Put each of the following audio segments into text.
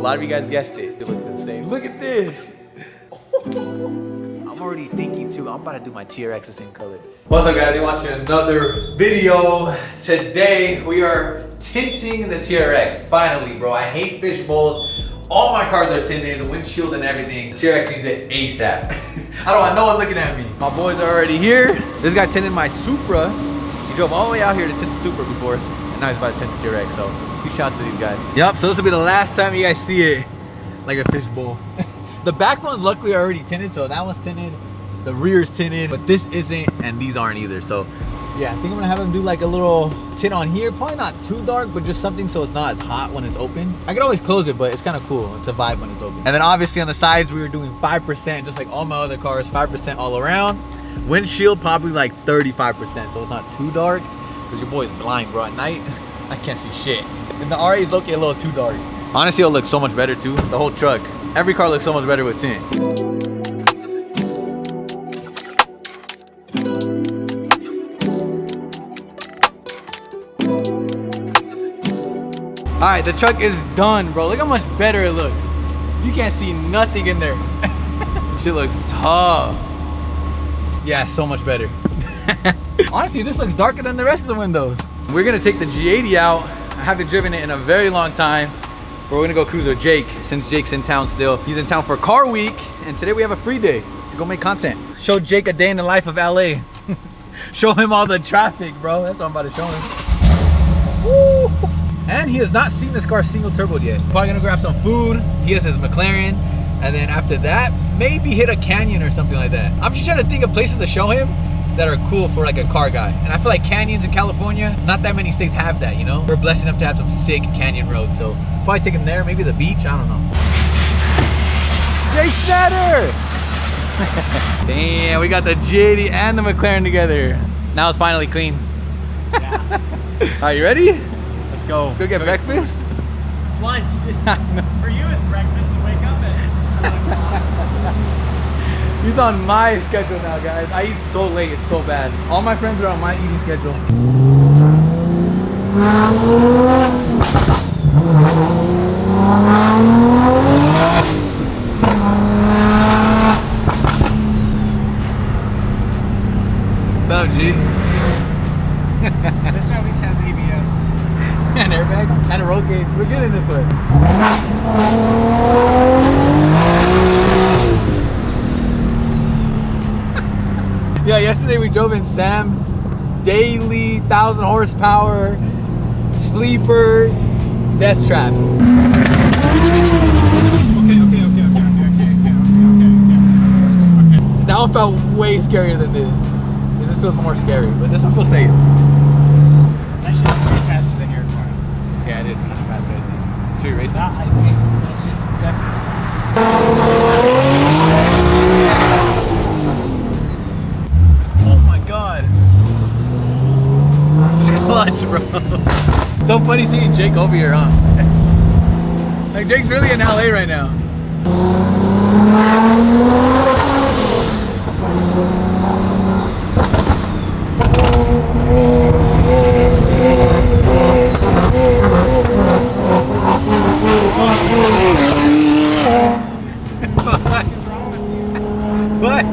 lot of you guys guessed it. It looks insane. Look at this. I'm already thinking too, I'm about to do my TRX the same color. What's up guys, you're watching another video. Today we are tinting the TRX. Finally, bro, I hate fish bowls. All my cars are tinted, windshield and everything. The TRX needs it ASAP. I don't want no one looking at me. My boys are already here. This guy tinted my Supra. He drove all the way out here to tint the Supra before, and now he's about to tint the TRX, so huge shout out to these guys. Yup, so this will be the last time you guys see it like a fish bowl. The back ones luckily are already tinted, so that one's tinted, the rear's tinted, but this isn't, and these aren't either. So yeah, I think I'm gonna have him do like a little tint on here. Probably not too dark, but just something so it's not as hot when it's open. I could always close it, but it's kind of cool. It's a vibe when it's open. And then obviously on the sides, we were doing 5%, just like all my other cars, 5% all around. Windshield probably like 35%, so it's not too dark, because your boy's blind, bro. At night, I can't see shit. And the RA is looking a little too dark. Honestly, it'll look so much better too. The whole truck. Every car looks so much better with tint. All right, the truck is done, bro. Look how much better it looks. You can't see nothing in there. Shit looks tough. Yeah, so much better. Honestly, this looks darker than the rest of the windows. We're gonna take the G80 out. I haven't driven it in a very long time. But we're gonna go cruise with Jake, since Jake's in town still. He's in town for car week, and today we have a free day to go make content. Show Jake a day in the life of LA. Show him all the traffic, bro. That's what I'm about to show him. Woo! And he has not seen this car single turboed yet. Probably gonna grab some food. He has his McLaren. And then after that, maybe hit a canyon or something like that. I'm just trying to think of places to show him that are cool for like a car guy. And I feel like canyons in California, not that many states have that, you know? We're blessed enough to have some sick canyon roads. So probably take him there, maybe the beach, I don't know. Jake Shatter! Damn, we got the G80 and the McLaren together. Now it's finally clean. Yeah. Are you ready? Let's go. Let's go get breakfast. It's lunch. For you, it's breakfast. You wake up at 11 o'clock. He's on my schedule now, guys. I eat so late, it's so bad. All my friends are on my eating schedule. What's up, G? This at least has ABS. And airbags and a roll cage. We're good in this one. Yeah, yesterday we drove in Sam's daily 1,000 horsepower sleeper death trap. Okay. That one felt way scarier than this. It just feels more scary, but this one feels safe. That shit's way faster than your car. Yeah, it is kind of faster, I think. Should we race it? I think that shit's definitely faster. Oh my god. It's clutch, bro. So funny seeing Jake over here, huh? Like, Jake's really in LA right now. What?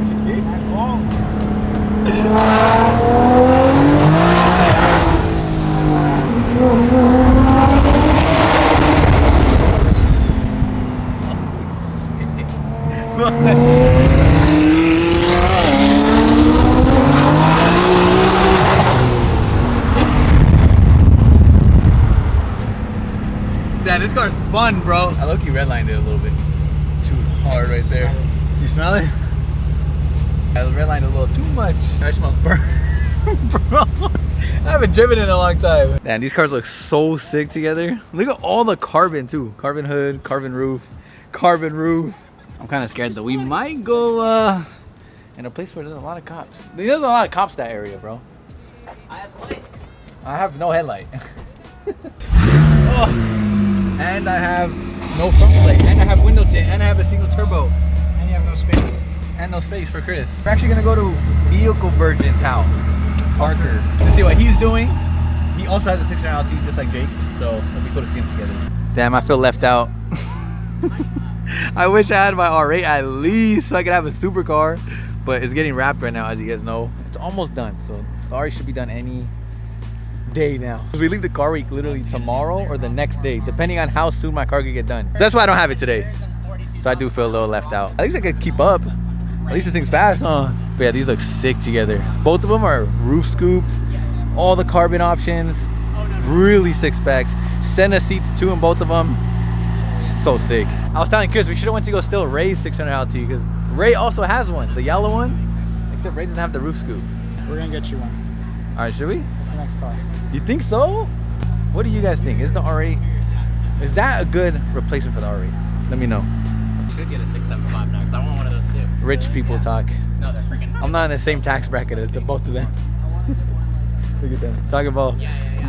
Damn, this car's fun, bro. I low-key redlined it a little bit too hard right there. You smell it? I redlined a little too much. It smells burnt, bro. I haven't driven in a long time. Damn, these cars look so sick together. Look at all the carbon too. Carbon hood, carbon roof, carbon roof. I'm kind of scared though. We might go in a place where there's a lot of cops. There's a lot of cops that area, bro. I have lights. I have no headlight. Oh. And I have no front plate. And I have window tint. And I have a single turbo. And you have no space. And no space for Chris. We're actually gonna go to Vehicle Virgin's house, Parker, to see what he's doing. He also has a 600 LT just like Jake, so it'll be cool to see him together. Damn, I feel left out. I wish I had my R8 at least so I could have a supercar, but it's getting wrapped right now, as you guys know. It's almost done, so the R8 should be done any day now. We leave the car week literally tomorrow or the next day, depending on how soon my car could get done. So that's why I don't have it today. So I do feel a little left out. At least I could keep up. At least this thing's fast, huh? But yeah, these look sick together. Both of them are roof scooped, all the carbon options, really sick specs. Senna seats too in both of them. So sick. I was telling Chris we should have went to go steal Ray's 600 LT because Ray also has one, the yellow one, except Ray doesn't have the roof scoop. We're gonna get you one. All right, should we? That's the next car. You think so? What do you guys think? Is the R8, is that a good replacement for the R8? Let me know. Should get a 675 next. I want one of those too. Rich people talk. No, they're freaking. I'm not in the same tax bracket as the both of them. Look at them talking about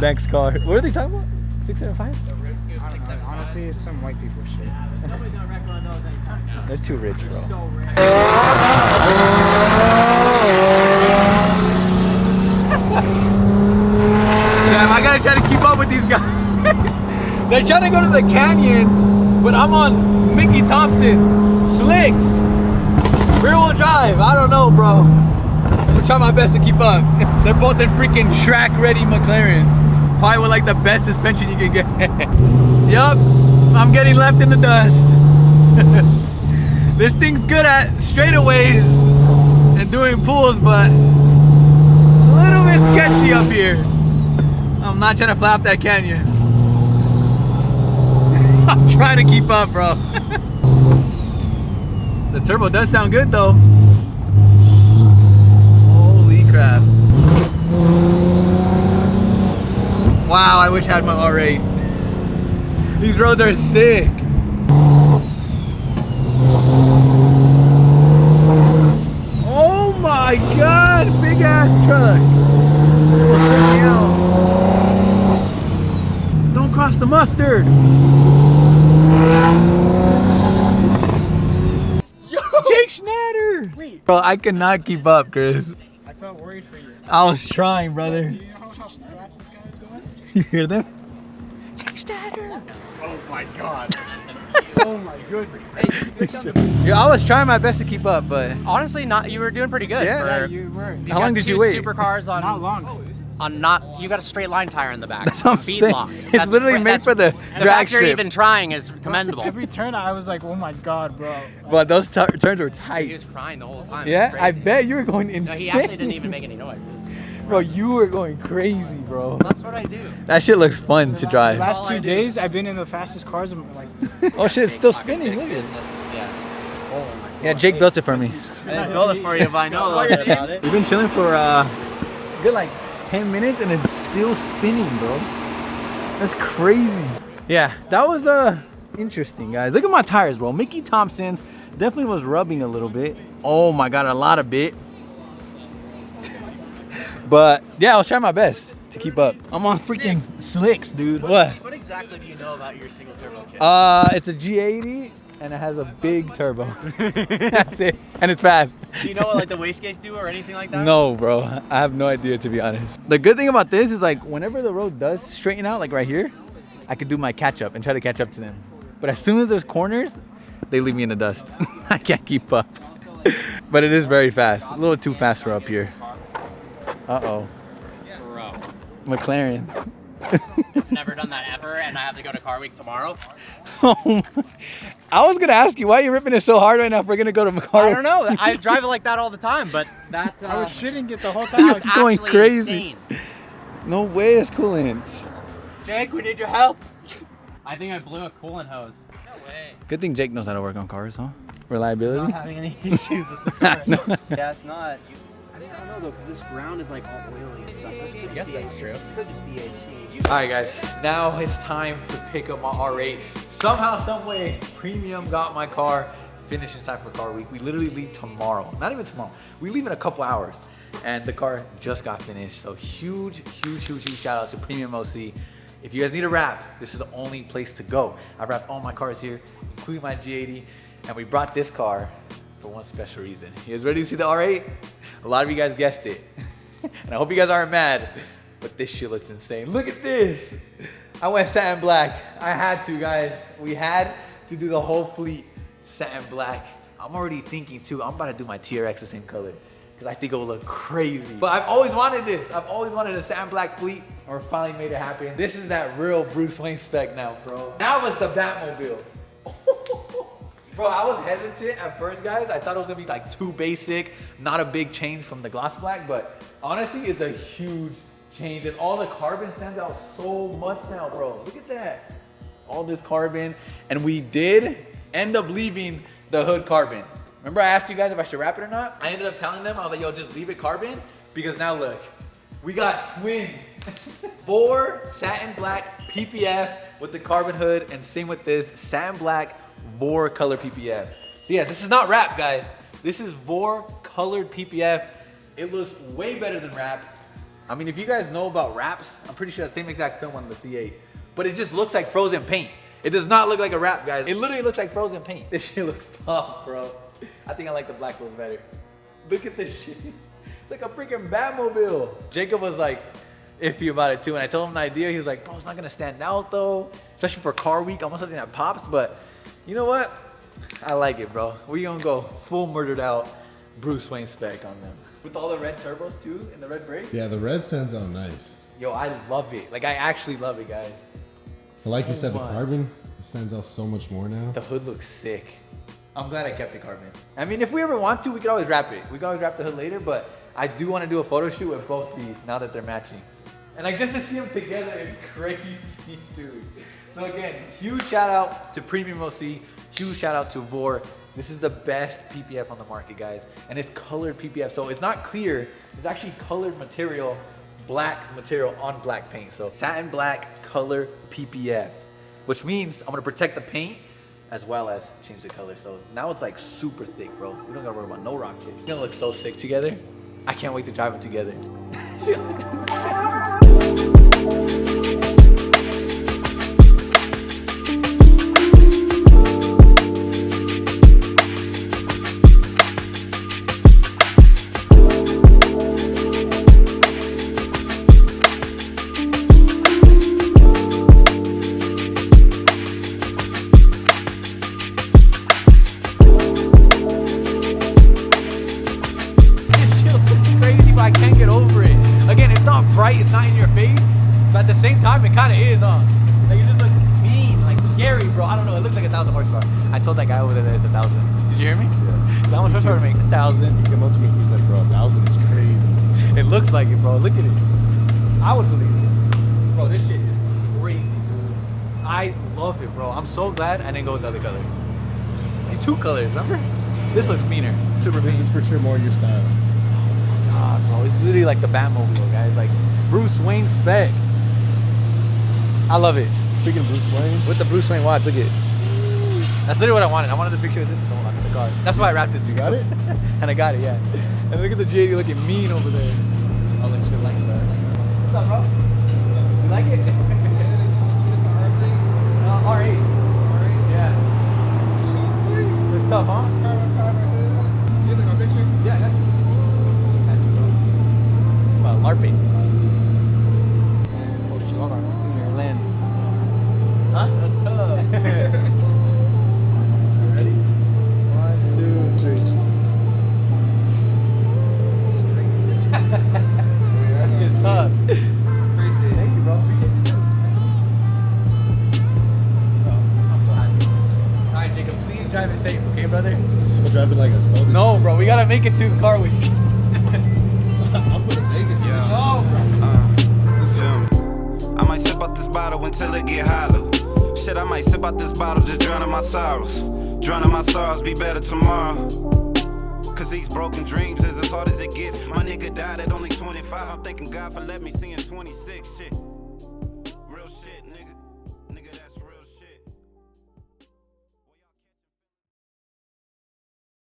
next car. What are they talking about? 675? Honestly, it's some white people shit. They're too rich, bro. Damn, I gotta try to keep up with these guys. They're trying to go to the canyons, but I'm on Mickey Thompson's slicks. Rear wheel drive. I don't know, bro. I'm gonna try my best to keep up. They're both in freaking track-ready McLarens. Probably with like the best suspension you can get. Yup, I'm getting left in the dust. This thing's good at straightaways and doing pulls, but a little bit sketchy up here. I'm not trying to flap that canyon. I'm trying to keep up, bro. The turbo does sound good though. Holy crap. Wow, I wish I had my R8. These roads are sick. Oh my God, big ass truck. Check me out. Don't cross the mustard. Jake Schnatter. Wait. Bro, I cannot keep up, Chris. I felt worried for you. I was trying, brother. Do you know how fast this guy is going? You hear them? Oh my God. Oh my goodness. Yeah, I was trying my best to keep up, but Honestly, not. You were doing pretty good. Yeah. Yeah, for- you were. How long did you wait? Supercars on Not long. on not. You got a straight line tire in the back. That's what I'm Bead saying. locks. It's literally made for the The drag fact you're strip. even trying is commendable. Every turn I was like, oh my God, bro. But those turns were He tight. was crying the whole time. Yeah, It was I crazy. bet you were going No, insane. he actually didn't even make any noises. Bro, you were going crazy, bro. That's what I do. That shit looks fun to The drive. last all I 2 do. days, I've been in the fastest cars. I'm like, Oh shit, it's still spinning. Look at it. Yeah. Yeah, Jake built it for me. I didn't build it for you, but I know a little bit about it. We've been chilling for good like 10 minutes and it's still spinning, bro. That's crazy. Yeah, that was interesting, guys. Look at my tires, bro. Mickey Thompson's definitely was rubbing a little bit. Oh my God, a lot of bit. But yeah, I was trying my best to keep up. I'm on freaking slicks, dude. What? What exactly do you know about your single turbo kit? It's a G80 and it has a big turbo. That's it. And it's fast. Do you know what like the wastegates do or anything like that? No, bro. I have no idea, to be honest. The good thing about this is like whenever the road does straighten out, like right here, I could do my catch up and try to catch up to them. But as soon as there's corners, they leave me in the dust. I can't keep up. But it is very fast. A little too fast for up here. Uh-oh. Bro. McLaren. It's never done that ever, and I have to go to Car Week tomorrow. I was gonna ask you, why are you ripping it so hard right now if we're gonna go to McLaren? I don't know. I drive it like that all the time, but that I was shitting it the whole time. It's going actually crazy. insane. No way, it's coolant. Jake, we need your help. I think I blew a coolant hose. No way. Good thing Jake knows how to work on cars, huh? Reliability. Not having any issues with the car. No. Yeah, it's not. I don't know though, because this ground is like all oily and stuff. So this could just be that's AC. true. This could just be AC. Alright guys, now it's time to pick up my R8. Somehow, someway, Premium got my car finished in time for Car Week. We literally leave tomorrow. Not even tomorrow. We leave in a couple hours. And the car just got finished. So huge shout out to Premium OC. If you guys need a wrap, this is the only place to go. I wrapped all my cars here, including my G80. And we brought this car for one special reason. You guys ready to see the R8? A lot of you guys guessed it. And I hope you guys aren't mad. But this shit looks insane. Look at this. I went satin black. I had to, guys. We had to do the whole fleet satin black. I'm already thinking too, I'm about to do my TRX the same color because I think it will look crazy. But I've always wanted this. I've always wanted a satin black fleet, or finally made it happen. This is that real Bruce Wayne spec now, bro. Now it's the Batmobile. Bro, I was hesitant at first, guys. I thought it was gonna be like too basic, not a big change from the gloss black, but honestly, it's a huge change, and all the carbon stands out so much now, bro. Look at that. All this carbon, and we did end up leaving the hood carbon. Remember I asked you guys if I should wrap it or not? I ended up telling them, I was like, yo, just leave it carbon, because now look, we got twins. 4 satin black PPF with the carbon hood, and same with this satin black Vor color PPF. So yes, this is not wrap, guys. This is Vor colored PPF. It looks way better than wrap. I mean, if you guys know about wraps, I'm pretty sure the same exact film on the C8, but it just looks like frozen paint. It does not look like a wrap, guys. It literally looks like frozen paint. This shit looks tough, bro. I think I like the black ones better. Look at this shit. It's like a freaking Batmobile. Jacob was like iffy about it too, and I told him the idea. He was like, bro, it's not gonna stand out though, especially for car week. I want something that pops, but you know what? I like it, bro. We gonna go full murdered out Bruce Wayne spec on them. With all the red turbos too, and the red brakes. Yeah, the red stands out nice. Yo, I love it. Like, I actually love it, guys. But like you said, the much. carbon stands out so much more now. The hood looks sick. I'm glad I kept the carbon. I mean, if we ever want to, we could always wrap it. We could always wrap the hood later, but I do want to do a photo shoot with both these now that they're matching. And like, just to see them together is crazy, dude. So again, huge shout out to Premium OC. Huge shout out to Vor. This is the best PPF on the market, guys. And it's colored PPF, so it's not clear. It's actually colored material, black material on black paint. So satin black color PPF, which means I'm gonna protect the paint as well as change the color. So now it's like super thick, bro. We don't gotta worry about no rock chips. It's gonna look so sick together. I can't wait to drive them together. She looks insane. I can't get over it. Again, it's not bright, it's not in your face, but at the same time, it kind of is, huh? Like, it just looks mean, like scary, bro. I don't know, it looks like 1,000 horsepower. I told that guy over there that it's 1,000. Did you hear me? Yeah. So how much horsepower to make? 1,000. He came up to me, he's like, bro, 1,000 is crazy. It looks like it, bro. Look at it. I would believe it. Bro, this shit is crazy, dude. I love it, bro. I'm so glad I didn't go with the other color. The 2 colors, remember? This looks meaner. This is for sure more your style. Bro, it's literally like the Batmobile, guys. Like Bruce Wayne spec. I love it. Speaking of Bruce Wayne, with the Bruce Wayne watch, look at it. That's literally what I wanted. I wanted a picture of this in the car. That's why I wrapped it. You got it? And I got it, yeah. And look at the JD looking mean over there. I'll let you like that. What's up, bro? You like it? R8. Yeah. Looks tough, huh? You take my picture? Yeah, I got you. Well, LARPing. Oh shit, hold on. Your lens. Huh? That's tough. You ready? 1, 2, 3. That's just tough. Appreciate it. Thank you, bro. Appreciate it. I'm so happy. Alright, Jacob, please drive it safe, okay, brother? We'll drive it like a slow. No, bro, we gotta make it to car week. I'm putting Vegas in. No, bro. I might sip out this bottle until it get hollow. Shit, I might sip out this bottle, just drowning my sorrows. Drowning my sorrows, be better tomorrow. Cause these broken dreams is as hard as it gets. My nigga died at only 25. I'm thanking God for letting me see in 26. Shit.